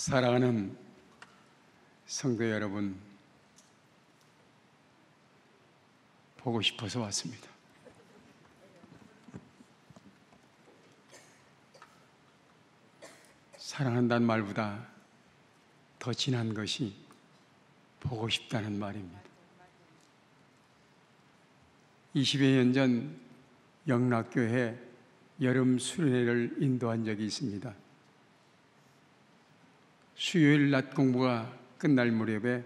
사랑하는 성도 여러분, 보고 싶어서 왔습니다. 사랑한다는 말보다 더 진한 것이 보고 싶다는 말입니다. 20여 년 전 영락교회 여름 수련회를 인도한 적이 있습니다. 수요일 낮 공부가 끝날 무렵에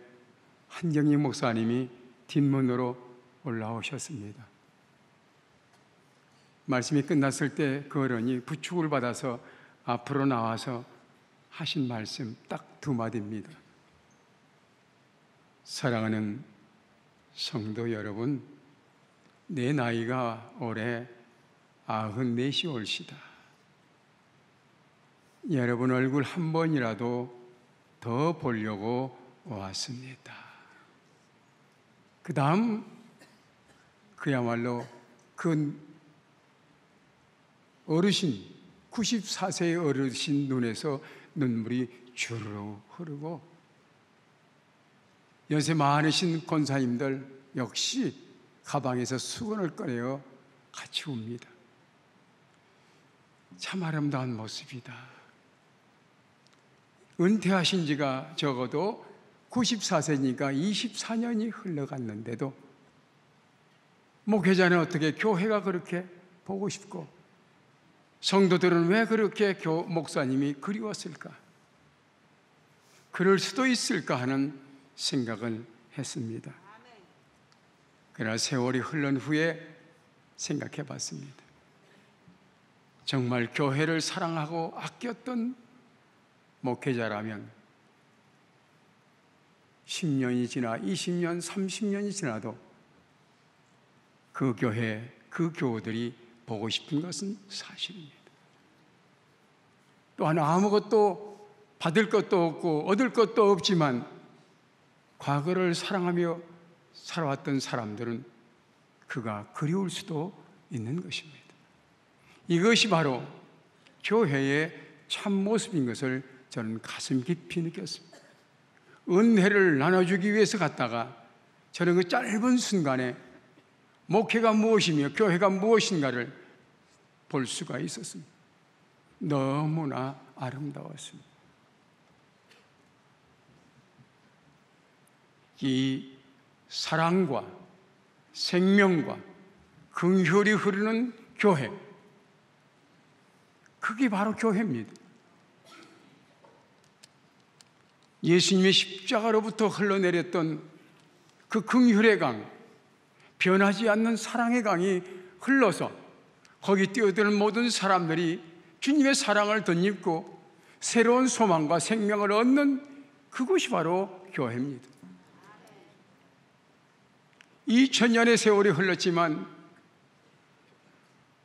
한경희 목사님이 뒷문으로 올라오셨습니다. 말씀이 끝났을 때 그 어른이 부축을 받아서 앞으로 나와서 하신 말씀 딱 두 마디입니다. 사랑하는 성도 여러분, 내 나이가 올해 94이 올시다. 여러분 얼굴 한 번이라도 더 보려고 왔습니다. 그 다음 그야말로 그 어르신, 94세의 어르신 눈에서 눈물이 주르르 흐르고, 연세 많으신 권사님들 역시 가방에서 수건을 꺼내어 같이 웁니다. 참 아름다운 모습이다. 은퇴하신 지가 적어도 94세니까 24년이 흘러갔는데도 목회자는 어떻게 교회가 그렇게 보고 싶고 성도들은 왜 그렇게 목사님이 그리웠을까? 그럴 수도 있을까 하는 생각을 했습니다. 그러나 세월이 흐른 후에 생각해 봤습니다. 정말 교회를 사랑하고 아꼈던 목회자라면 10년이 지나 20년, 30년이 지나도 그 교회, 그 교우들이 보고 싶은 것은 사실입니다. 또한 아무것도 받을 것도 없고 얻을 것도 없지만 과거를 사랑하며 살아왔던 사람들은 그가 그리울 수도 있는 것입니다. 이것이 바로 교회의 참 모습인 것을 저는 가슴 깊이 느꼈습니다. 은혜를 나눠주기 위해서 갔다가 저는 그 짧은 순간에 목회가 무엇이며 교회가 무엇인가를 볼 수가 있었습니다. 너무나 아름다웠습니다. 이 사랑과 생명과 긍휼이 흐르는 교회, 그게 바로 교회입니다. 예수님의 십자가로부터 흘러내렸던 그 긍휼의 강, 변하지 않는 사랑의 강이 흘러서 거기 뛰어드는 모든 사람들이 주님의 사랑을 덧입고 새로운 소망과 생명을 얻는 그것이 바로 교회입니다. 2000년의 세월이 흘렀지만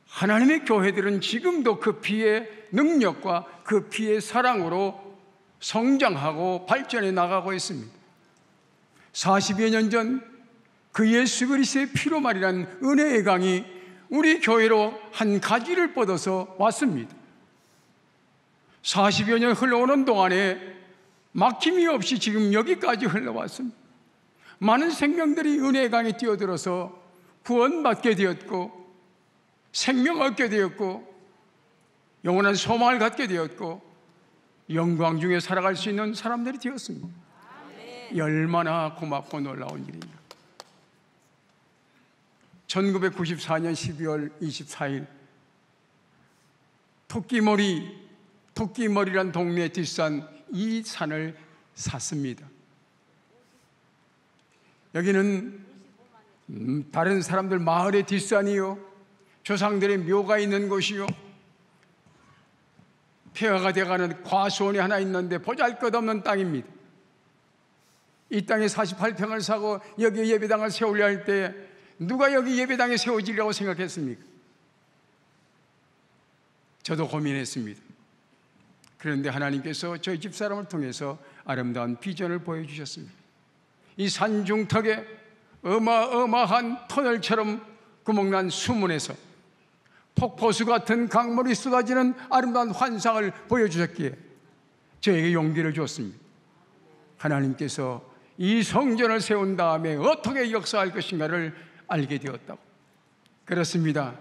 하나님의 교회들은 지금도 그 피의 능력과 그 피의 사랑으로 성장하고 발전해 나가고 있습니다. 40여 년 전 그 예수 그리스도의 피로 마련한 은혜의 강이 우리 교회로 한 가지를 뻗어서 왔습니다. 40여 년 흘러오는 동안에 막힘이 없이 지금 여기까지 흘러왔습니다. 많은 생명들이 은혜의 강에 뛰어들어서 구원받게 되었고 생명 얻게 되었고 영원한 소망을 갖게 되었고 영광 중에 살아갈 수 있는 사람들이 되었습니다. 얼마나 고맙고 놀라운 일입니다. 1994년 12월 24일 토끼머리란 동네 뒷산 이 산을 샀습니다. 여기는 다른 사람들 마을의 뒷산이요, 조상들의 묘가 있는 곳이요, 폐허가 되어가는 과수원이 하나 있는데 보잘것없는 땅입니다. 이 땅에 48평을 사고 여기에 예배당을 세우려 할 때 누가 여기 예배당에 세워지려고 생각했습니까? 저도 고민했습니다. 그런데 하나님께서 저희 집사람을 통해서 아름다운 비전을 보여주셨습니다. 이 산중턱에 어마어마한 터널처럼 구멍난 수문에서 폭포수 같은 강물이 쏟아지는 아름다운 환상을 보여주셨기에 저에게 용기를 줬습니다. 하나님께서 이 성전을 세운 다음에 어떻게 역사할 것인가를 알게 되었다고. 그렇습니다.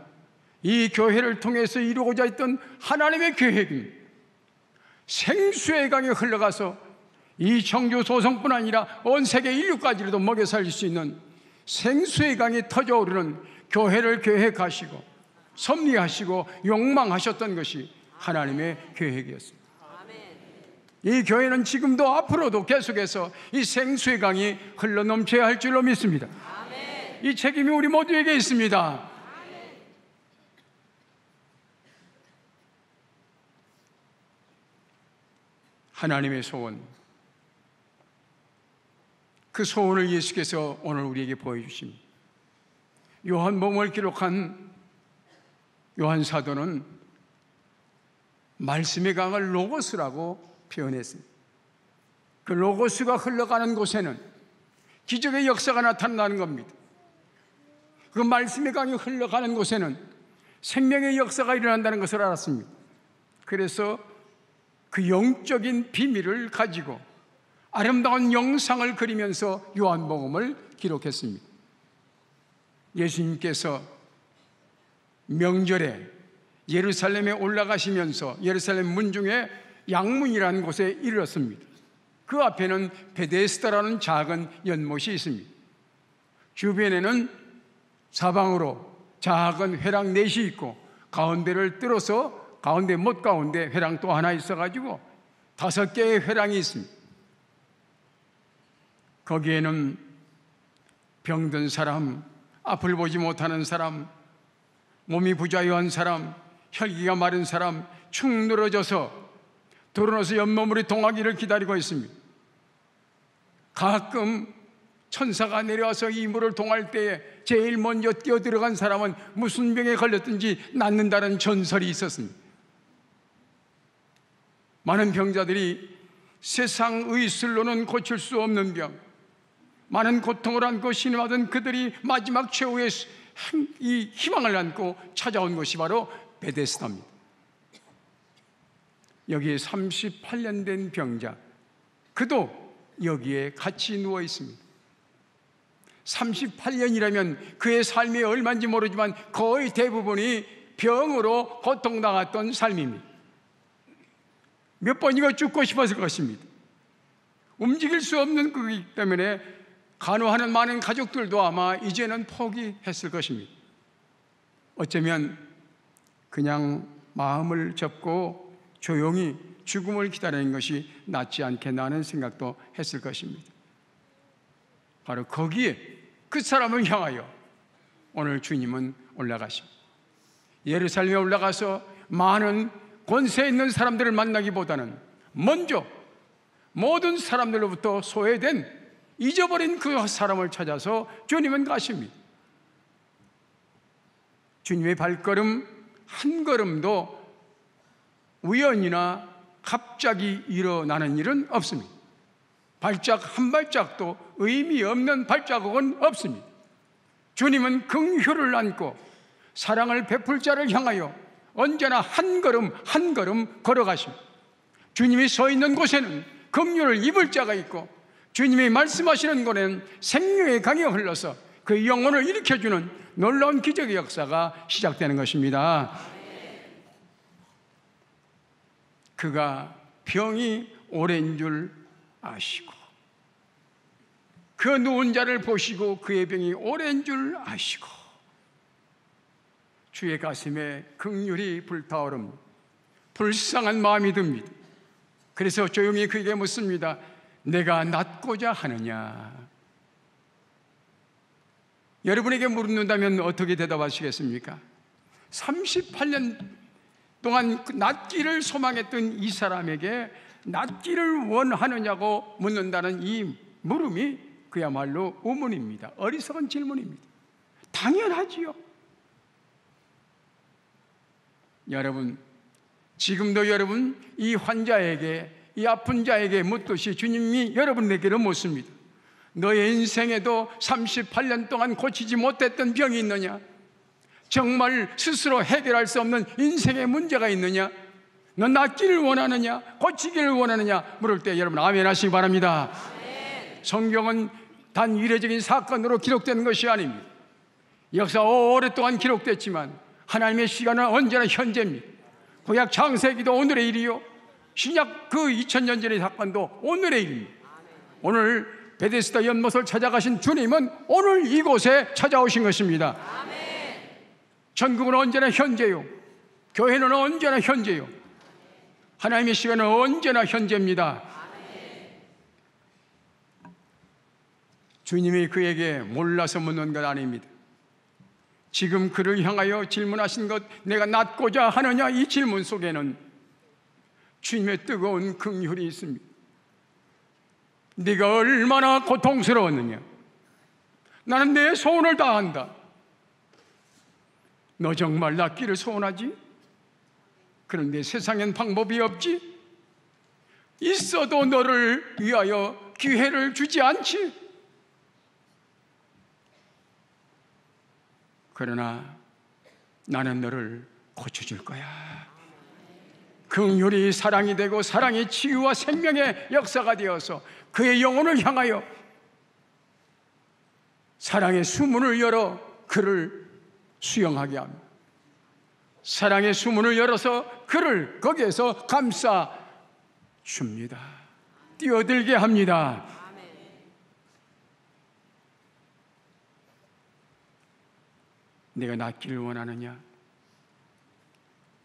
이 교회를 통해서 이루고자 했던 하나님의 계획입니다. 생수의 강이 흘러가서 이 청주 소성뿐 아니라 온 세계 인류까지도 먹여 살릴 수 있는 생수의 강이 터져오르는 교회를 계획하시고 섭리하시고 욕망하셨던 것이 하나님의 계획이었습니다. 이 교회는 지금도 앞으로도 계속해서 이 생수의 강이 흘러넘쳐야 할 줄로 믿습니다. 이 책임이 우리 모두에게 있습니다. 하나님의 소원, 그 소원을 예수께서 오늘 우리에게 보여주십니다. 요한복음을 기록한 요한 사도는 말씀의 강을 로고스라고 표현했습니다. 그 로고스가 흘러가는 곳에는 기적의 역사가 나타나는 겁니다. 그 말씀의 강이 흘러가는 곳에는 생명의 역사가 일어난다는 것을 알았습니다. 그래서 그 영적인 비밀을 가지고 아름다운 영상을 그리면서 요한복음을 기록했습니다. 예수님께서 명절에 예루살렘에 올라가시면서 예루살렘 문중에 양문이라는 곳에 이르렀습니다. 그 앞에는 베데스다라는 작은 연못이 있습니다. 주변에는 사방으로 작은 회랑 넷이 있고 가운데를 뚫어서 가운데 못 가운데 회랑 또 하나 있어가지고 5개의 회랑이 있습니다. 거기에는 병든 사람, 앞을 보지 못하는 사람, 몸이 부자유한 사람, 혈기가 마른 사람, 축 늘어져서 드러나서 연못물이 동하기를 기다리고 있습니다. 가끔 천사가 내려와서 이 물을 동할 때에 제일 먼저 뛰어들어간 사람은 무슨 병에 걸렸든지 낫는다는 전설이 있었습니다. 많은 병자들이 세상 의술로는 고칠 수 없는 병, 많은 고통을 안고 신음하던 그들이 마지막 최후의 이 희망을 안고 찾아온 곳이 바로 베데스다입니다. 여기에 38년 된 병자, 그도 여기에 같이 누워 있습니다. 38년이라면 그의 삶이 얼마인지 모르지만 거의 대부분이 병으로 고통당했던 삶입니다. 몇 번이고 죽고 싶었을 것입니다. 움직일 수 없는 거기 때문에 간호하는 많은 가족들도 아마 이제는 포기했을 것입니다. 어쩌면 그냥 마음을 접고 조용히 죽음을 기다리는 것이 낫지 않겠나 하는 생각도 했을 것입니다. 바로 거기에 그 사람을 향하여 오늘 주님은 올라가십니다. 예루살렘에 올라가서 많은 권세 있는 사람들을 만나기보다는 먼저 모든 사람들로부터 소외된 잊어버린 그 사람을 찾아서 주님은 가십니다. 주님의 발걸음 한 걸음도 우연이나 갑자기 일어나는 일은 없습니다. 발짝 한 발짝도 의미 없는 발자국은 없습니다. 주님은 긍휼을 안고 사랑을 베풀 자를 향하여 언제나 한 걸음 한 걸음 걸어가십니다. 주님이 서 있는 곳에는 긍휼을 입을 자가 있고 주님이 말씀하시는 곳에는 생명의 강이 흘러서 그 영혼을 일으켜주는 놀라운 기적의 역사가 시작되는 것입니다. 그가 병이 오랜 줄 아시고 그 누운 자를 보시고 그의 병이 오랜 줄 아시고 주의 가슴에 긍휼이 불타오릅니다. 불쌍한 마음이 듭니다. 그래서 조용히 그에게 묻습니다. 내가 낫고자 하느냐? 여러분에게 물는다면 어떻게 대답하시겠습니까? 38년 동안 낫기를 소망했던 이 사람에게 낫기를 원하느냐고 묻는다는 이 물음이 그야말로 우문입니다. 어리석은 질문입니다. 당연하지요. 여러분, 지금도 여러분 이 환자에게, 이 아픈 자에게 묻듯이 주님이 여러분에게로 묻습니다. 너의 인생에도 38년 동안 고치지 못했던 병이 있느냐? 정말 스스로 해결할 수 없는 인생의 문제가 있느냐? 넌 낫기를 원하느냐, 고치기를 원하느냐 물을 때 여러분 아멘 하시기 바랍니다. 성경은 단 이례적인 사건으로 기록되는 것이 아닙니다. 역사 오랫동안 기록됐지만 하나님의 시간은 언제나 현재입니다. 구약 창세기도 오늘의 일이요, 신약 그 2000년 전의 사건도 오늘의 일입니다. 오늘 베데스다 연못을 찾아가신 주님은 오늘 이곳에 찾아오신 것입니다. 전국은 언제나 현재요, 교회는 언제나 현재요, 하나님의 시간은 언제나 현재입니다. 주님이 그에게 몰라서 묻는 것 아닙니다. 지금 그를 향하여 질문하신 것, 내가 낫고자 하느냐, 이 질문 속에는 주님의 뜨거운 긍휼이 있습니다. 네가 얼마나 고통스러웠느냐, 나는 내 소원을 다한다. 너 정말 낫기를 소원하지? 그런데 세상엔 방법이 없지? 있어도 너를 위하여 기회를 주지 않지? 그러나 나는 너를 고쳐줄 거야. 긍휼이 사랑이 되고 사랑이 치유와 생명의 역사가 되어서 그의 영혼을 향하여 사랑의 수문을 열어 그를 수용하게 합니다. 사랑의 수문을 열어서 그를 거기에서 감싸 줍니다. 뛰어들게 합니다. 내가 낫기를 원하느냐?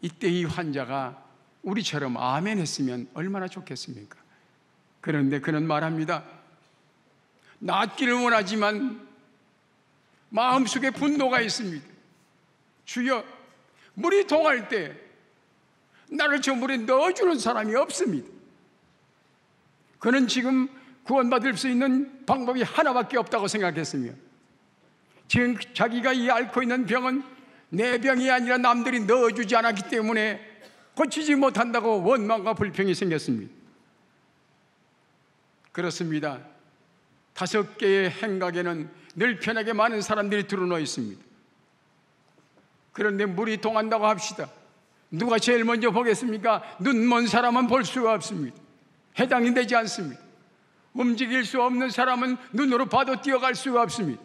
이때 이 환자가 우리처럼 아멘 했으면 얼마나 좋겠습니까? 그런데 그는 말합니다. 낫기를 원하지만 마음속에 분노가 있습니다. 주여, 물이 동할 때 나를 저 물에 넣어주는 사람이 없습니다. 그는 지금 구원받을 수 있는 방법이 하나밖에 없다고 생각했으며, 지금 자기가 이 앓고 있는 병은 내 병이 아니라 남들이 넣어주지 않았기 때문에 고치지 못한다고 원망과 불평이 생겼습니다. 그렇습니다. 5개의 행각에는 늘 편하게 많은 사람들이 드러누워 있습니다. 그런데 물이 동한다고 합시다. 누가 제일 먼저 보겠습니까? 눈 먼 사람은 볼 수가 없습니다. 해당이 되지 않습니다. 움직일 수 없는 사람은 눈으로 봐도 뛰어갈 수가 없습니다.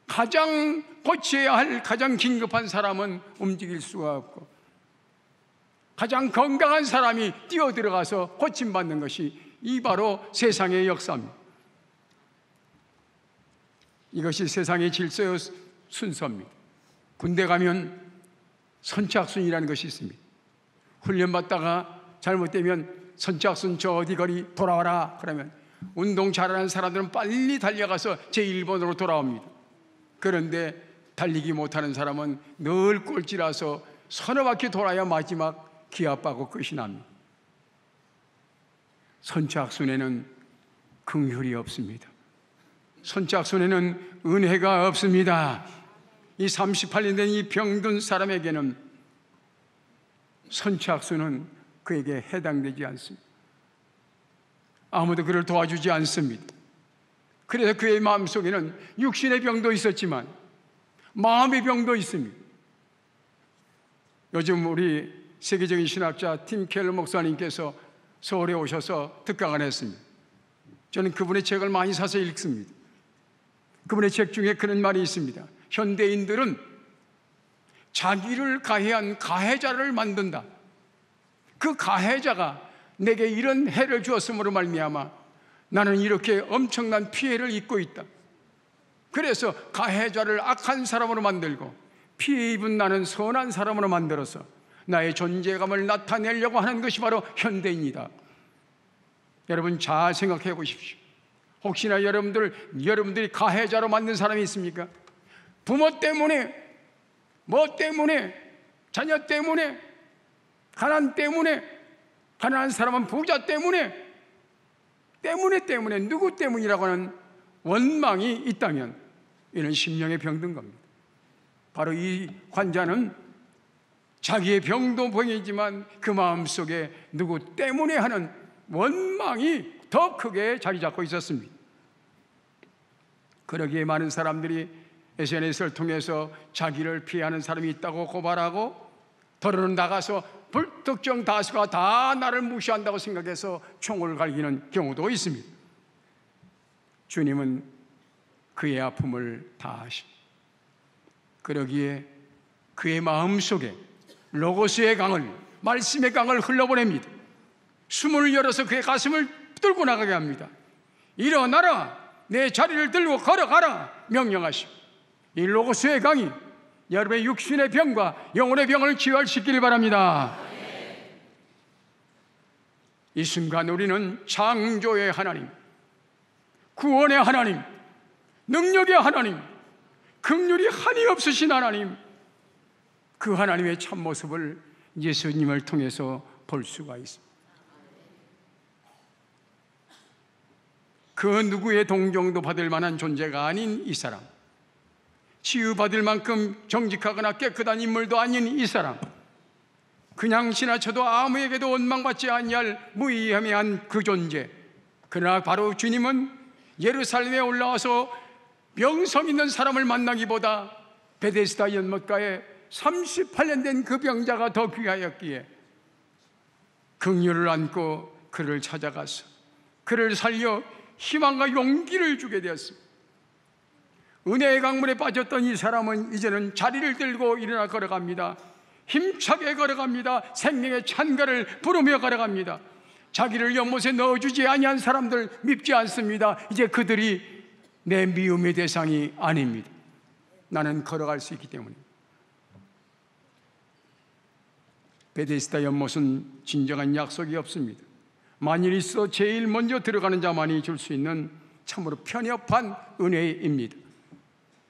가장 고쳐야 할 가장 긴급한 사람은 움직일 수가 없고, 가장 건강한 사람이 뛰어들어가서 고침받는 것이 이 바로 세상의 역사입니다. 이것이 세상의 질서의 순서입니다. 군대 가면 선착순이라는 것이 있습니다. 훈련받다가 잘못되면 선착순 저 어디 거리 돌아와라 그러면 운동 잘하는 사람들은 빨리 달려가서 제1번으로 돌아옵니다. 그런데 달리기 못하는 사람은 늘 꼴찌라서 서너 바퀴 돌아야 마지막 기합하고 끝이 납니다. 선착순에는 긍휼이 없습니다. 선착순에는 은혜가 없습니다. 이 38년 된 이 병든 사람에게는 선착순은 그에게 해당되지 않습니다. 아무도 그를 도와주지 않습니다. 그래서 그의 마음속에는 육신의 병도 있었지만 마음의 병도 있습니다. 요즘 우리 세계적인 신학자 팀 켈러 목사님께서 서울에 오셔서 특강을 했습니다. 저는 그분의 책을 많이 사서 읽습니다. 그분의 책 중에 그런 말이 있습니다. 현대인들은 자기를 가해한 가해자를 만든다. 그 가해자가 내게 이런 해를 주었으므로 말미암아 나는 이렇게 엄청난 피해를 입고 있다. 그래서 가해자를 악한 사람으로 만들고 피해 입은 나는 선한 사람으로 만들어서 나의 존재감을 나타내려고 하는 것이 바로 현대인이다. 여러분 잘 생각해 보십시오. 혹시나 여러분들이 가해자로 만든 사람이 있습니까? 부모 때문에, 뭐 때문에, 자녀 때문에, 가난 때문에, 가난한 사람은 부자 때문에 누구 때문이라고 하는 원망이 있다면 이는 심령의 병든 겁니다. 바로 이 환자는 자기의 병도 병이지만 그 마음속에 누구 때문에 하는 원망이 더 크게 자리 잡고 있었습니다. 그러기에 많은 사람들이 SNS를 통해서 자기를 피하는 사람이 있다고 고발하고 더러는 나가서 불특정 다수가 다 나를 무시한다고 생각해서 총을 갈기는 경우도 있습니다. 주님은 그의 아픔을 다 아십니다. 그러기에 그의 마음속에 로고스의 강을, 말씀의 강을 흘러보냅니다. 숨을 열어서 그의 가슴을 뚫고 나가게 합니다. 일어나라, 내 자리를 들고 걸어가라 명령하시고, 이 로고스의 강이 여러분의 육신의 병과 영혼의 병을 치유시키길 바랍니다. 이 순간 우리는 창조의 하나님, 구원의 하나님, 능력의 하나님, 긍휼이 한이 없으신 하나님, 그 하나님의 참모습을 예수님을 통해서 볼 수가 있습니다. 그 누구의 동정도 받을 만한 존재가 아닌 이 사람, 치유받을 만큼 정직하거나 깨끗한 인물도 아닌 이 사람, 그냥 지나쳐도 아무에게도 원망받지 아니할 무의미한 그 존재. 그러나 바로 주님은 예루살렘에 올라와서 병성 있는 사람을 만나기보다 베데스다 연못가에 38년 된 그 병자가 더 귀하였기에 긍휼을 안고 그를 찾아가서 그를 살려 희망과 용기를 주게 되었습니다. 은혜의 강물에 빠졌던 이 사람은 이제는 자리를 들고 일어나 걸어갑니다. 힘차게 걸어갑니다. 생명의 찬가를 부르며 걸어갑니다. 자기를 연못에 넣어주지 아니한 사람들 밉지 않습니다. 이제 그들이 내 미움의 대상이 아닙니다. 나는 걸어갈 수 있기 때문에. 베데스다 연못은 진정한 약속이 없습니다. 만일 있어 제일 먼저 들어가는 자만이 줄 수 있는 참으로 편협한 은혜입니다.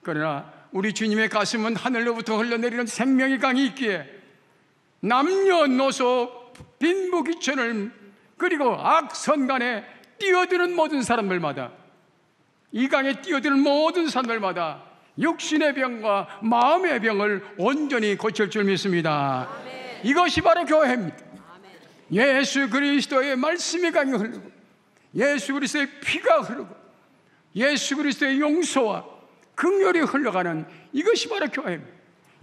그러나 우리 주님의 가슴은 하늘로부터 흘러내리는 생명의 강이 있기에 남녀노소 빈부귀천을 그리고 악선간에 뛰어드는 모든 사람들마다, 이 강에 뛰어드는 모든 사람들마다 육신의 병과 마음의 병을 온전히 고칠 줄 믿습니다. 아멘. 이것이 바로 교회입니다. 아멘. 예수 그리스도의 말씀의 강이 흐르고 예수 그리스도의 피가 흐르고 예수 그리스도의 용서와 긍휼이 흘러가는 이것이 바로 교회입니다.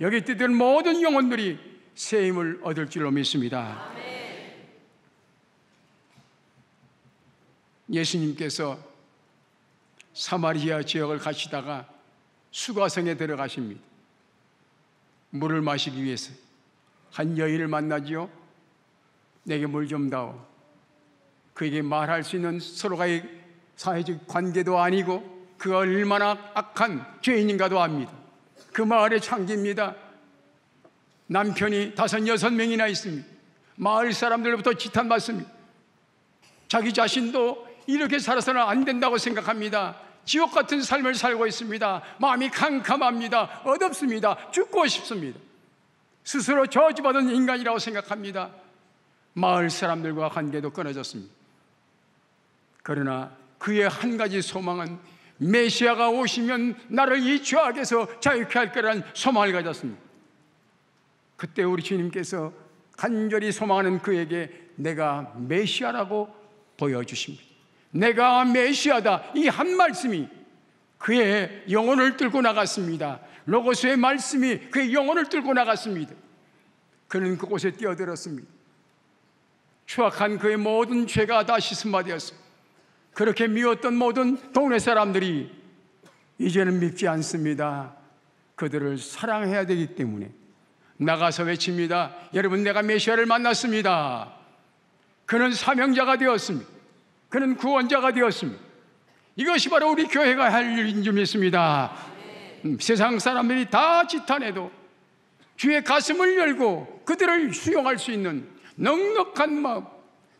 여기 뛰는 모든 영혼들이 새 힘을 얻을 줄로 믿습니다. 아멘. 예수님께서 사마리아 지역을 가시다가 수가성에 들어가십니다. 물을 마시기 위해서 한 여인을 만나지요. 내게 물 좀 다오. 그에게 말할 수 있는 서로가의 사회적 관계도 아니고 그가 얼마나 악한 죄인인가도 압니다. 그 마을에 창기입니다. 남편이 5, 6명이나 있습니다. 마을 사람들로부터 지탄받습니다. 자기 자신도 이렇게 살아서는 안 된다고 생각합니다. 지옥 같은 삶을 살고 있습니다. 마음이 캄캄합니다. 어둡습니다. 죽고 싶습니다. 스스로 저주받은 인간이라고 생각합니다. 마을 사람들과 관계도 끊어졌습니다. 그러나 그의 한 가지 소망은 메시아가 오시면 나를 이 죄악에서 자유케 할 거라는 소망을 가졌습니다. 그때 우리 주님께서 간절히 소망하는 그에게 내가 메시아라고 보여주십니다. 내가 메시아다, 이 한 말씀이 그의 영혼을 뚫고 나갔습니다. 로고스의 말씀이 그의 영혼을 뚫고 나갔습니다. 그는 그곳에 뛰어들었습니다. 추악한 그의 모든 죄가 다 씻음받았습니다. 그렇게 미웠던 모든 동네 사람들이 이제는 밉지 않습니다. 그들을 사랑해야 되기 때문에 나가서 외칩니다. 여러분, 내가 메시아를 만났습니다. 그는 사명자가 되었습니다. 그는 구원자가 되었습니다. 이것이 바로 우리 교회가 할 일인 줄 믿습니다. 세상 사람들이 다 지탄해도 주의 가슴을 열고 그들을 수용할 수 있는 넉넉한 마음,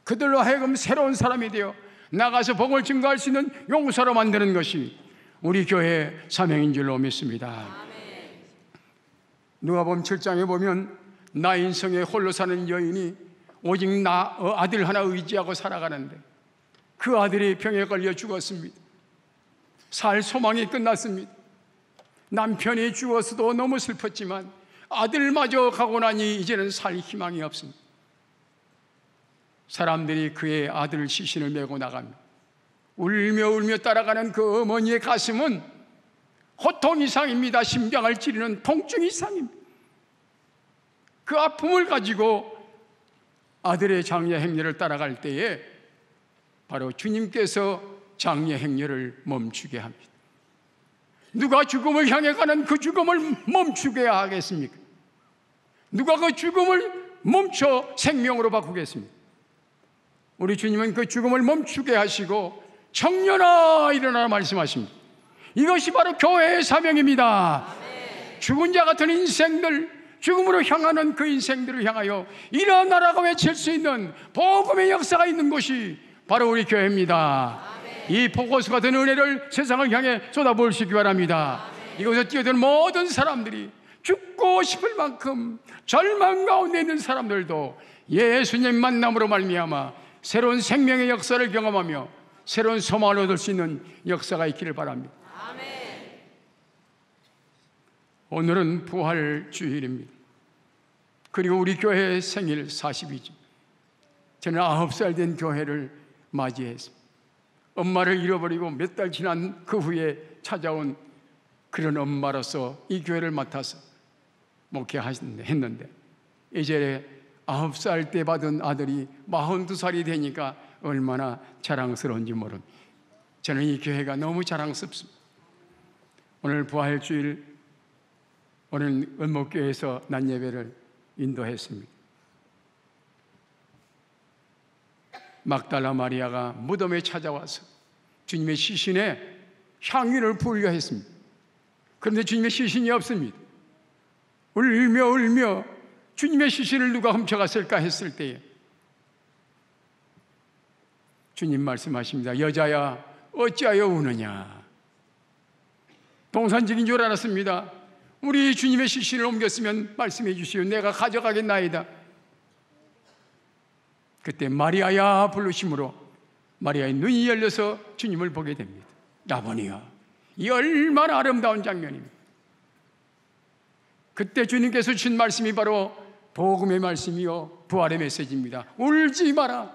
그들로 하여금 새로운 사람이 되어 나가서 복을 증거할 수 있는 용사로 만드는 것이 우리 교회의 사명인 줄로 믿습니다. 누가복음 7장에 보면 나인성에 홀로 사는 여인이 오직 아들 하나 의지하고 살아가는데 그 아들이 병에 걸려 죽었습니다. 살 소망이 끝났습니다. 남편이 죽었어도 너무 슬펐지만 아들마저 가고 나니 이제는 살 희망이 없습니다. 사람들이 그의 아들 시신을 메고 나갑니다. 울며 울며 따라가는 그 어머니의 가슴은 고통 이상입니다. 심장을 찌르는 통증 이상입니다. 그 아픔을 가지고 아들의 장례 행렬을 따라갈 때에 바로 주님께서 장례 행렬을 멈추게 합니다. 누가 죽음을 향해 가는 그 죽음을 멈추게 하겠습니까? 누가 그 죽음을 멈춰 생명으로 바꾸겠습니까? 우리 주님은 그 죽음을 멈추게 하시고 청년아 일어나라 말씀하십니다. 이것이 바로 교회의 사명입니다. 죽은 자 같은 인생들, 죽음으로 향하는 그 인생들을 향하여 일어나라고 외칠 수 있는 복음의 역사가 있는 곳이 바로 우리 교회입니다. 이 포커스 같은 은혜를 세상을 향해 쏟아부으시기 바랍니다. 이곳에 뛰어드는 모든 사람들이 죽고 싶을 만큼 절망 가운데 있는 사람들도 예수님 만남으로 말미암아 새로운 생명의 역사를 경험하며 새로운 소망을 얻을 수 있는 역사가 있기를 바랍니다. 오늘은 부활 주일입니다. 그리고 우리 교회의 생일 40이죠. 저는 9살 된 교회를 맞이했습니다. 엄마를 잃어버리고 몇 달 지난 그 후에 찾아온 그런 엄마로서 이 교회를 맡아서 목회했는데 이제 9살 때 받은 아들이 42살이 되니까 얼마나 자랑스러운지 모릅니다. 저는 이 교회가 너무 자랑스럽습니다. 오늘 부활주일 오늘 은목교회에서 낮예배를 인도했습니다. 막달라 마리아가 무덤에 찾아와서 주님의 시신에 향유를 부으려 했습니다. 그런데 주님의 시신이 없습니다. 울며 주님의 시신을 누가 훔쳐갔을까 했을 때에 주님 말씀하십니다. 여자야 어찌하여 우느냐. 동산직인 줄 알았습니다. 우리 주님의 시신을 옮겼으면 말씀해 주시오. 내가 가져가겠나이다. 그때 마리아야 부르심으로 마리아의 눈이 열려서 주님을 보게 됩니다. 라보니야. 이 얼마나 아름다운 장면입니다. 그때 주님께서 주신 말씀이 바로 복음의 말씀이요 부활의 메시지입니다. 울지 마라.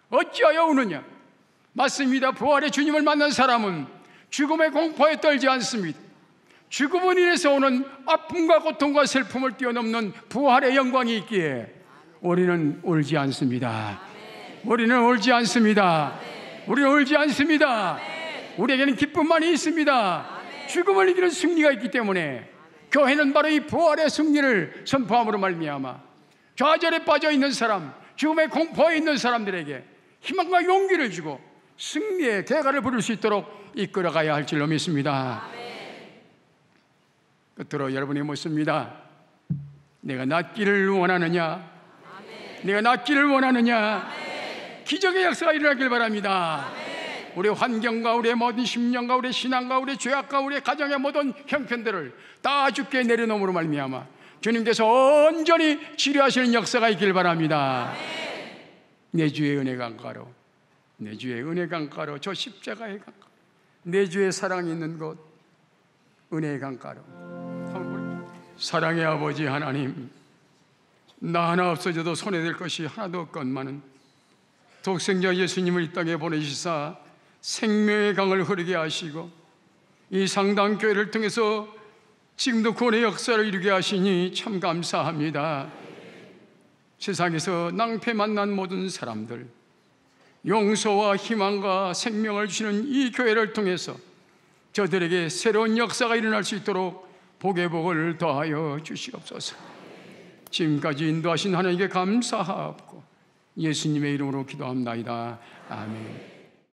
어찌하여 우느냐. 맞습니다. 부활의 주님을 만난 사람은 죽음의 공포에 떨지 않습니다. 죽음은 인해서 오는 아픔과 고통과 슬픔을 뛰어넘는 부활의 영광이 있기에 우리는 울지 않습니다. 우리는 울지 않습니다. 우리는 울지 않습니다. 우리에게는 기쁨만이 있습니다. 죽음을 이기는 승리가 있기 때문에 교회는 바로 이 부활의 승리를 선포함으로 말미암아 좌절에 빠져 있는 사람, 죽음의 공포에 있는 사람들에게 희망과 용기를 주고 승리의 대가를 부를 수 있도록 이끌어가야 할 줄로 믿습니다. 끝으로 여러분이 묻습니다. 내가 낫기를 원하느냐? 내가 낫기를 원하느냐? 기적의 역사가 일어나길 바랍니다. 우리의 환경과 우리의 모든 심령과 우리의 신앙과 우리의 죄악과 우리의 가정의 모든 형편들을 다 주께 내려놓음으로 말미암아 주님께서 온전히 치료하시는 역사가 있길 바랍니다. 내 주의 은혜 강가로, 내 주의 은혜 강가로, 저 십자가의 강가, 내 주의 사랑이 있는 곳 은혜의 강가로. 사랑의 아버지 하나님, 나 하나 없어져도 손해될 것이 하나도 없건만은 독생자 예수님을 이 땅에 보내시사 생명의 강을 흐르게 하시고 이 상당교회를 통해서 지금도 구원의 역사를 이루게 하시니 참 감사합니다. 세상에서 낭패 만난 모든 사람들, 용서와 희망과 생명을 주시는 이 교회를 통해서 저들에게 새로운 역사가 일어날 수 있도록 복의 복을 더하여 주시옵소서. 지금까지 인도하신 하나님께 감사하옵고 예수님의 이름으로 기도합나이다. 아멘.